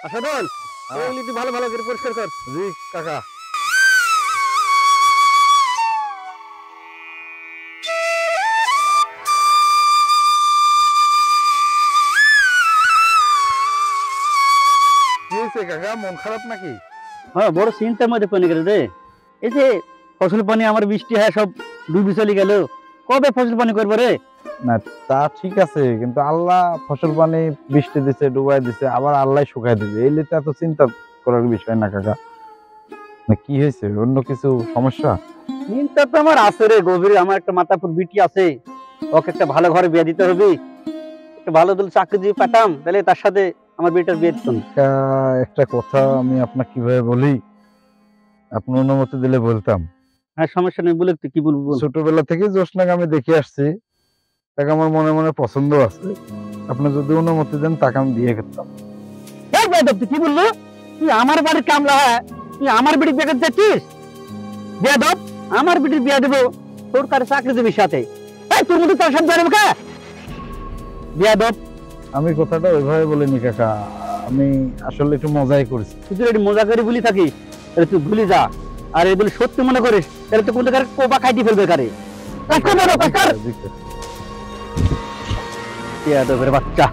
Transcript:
আসাদুল, এগুলি তুই ভালো ভালো করে পরিষ্কার কর। জি কাকা। কি হয়েছে কাকা, মন খারাপ নাকি? হ্যাঁ, বড় চিন্তার মধ্যে পড়ে গেল রে। এই যে ফসল পানি আমার বৃষ্টি হয় সব ডুবে চলে গেল, কবে ফসল পানি করবো রে? না তা ঠিক আছে, কিন্তু আল্লাহ ফসল পানি বৃষ্টি দিছে, ডুবাই দিছে, আবার আল্লাহ শুকাই দিবে, এই লিতে এত চিন্তা করার বিষয় না কাকা। না কি হয়েছে, অন্য কিছু সমস্যা? চিন্তা তো আমার আছে রে গভীর। আমার একটা মাতাপুর বিটি আছে, ওকে একটা ভালো ঘরে বিয়ে দিতে হবে। একটা ভালো দল চাকরি দিয়ে পাঠাম, তাহলে তার সাথে আমার বিয়েটার বিয়ে দিতাম। একটা কথা আমি আপনাকে কিভাবে বলি, আপনি অনুমতি দিলে বলতাম। হ্যাঁ, সমস্যা নেই, বলে তুই কি বলবো বল। ছোটবেলা থেকে জোসনাকে আমি দেখে আসছি, তাকে আমার মনে মনে পছন্দ আছে। আপনি যদি অনুমতি দেন তাকে আমি বিয়ে করতাম। এই বেয়াদব, তুই কি বললো? তুই আমার বাড়ির কামলা হয়, তুই আমার বিটি বিয়ে করতে যাচ্ছিস? বেয়াদব, আমার বিটির বিয়ে দেবো তোর কারে চাকরি দিবি সাথে। এই তোর মধ্যে তার সাথে জানবো কা? বেয়াদব, আমি কথাটা ওইভাবে বলিনি কাকা, আমি আসলে একটু মজাই করছি। তুই যদি একটু মজা করে বলি থাকিস তাহলে তুই ভুলে যা। আর এই বলে সত্যি মনে করিস তাহলে তো কোনো কারে কোপা খাইতে ফেলবে কারে। বেয়াদবের বাচ্চা।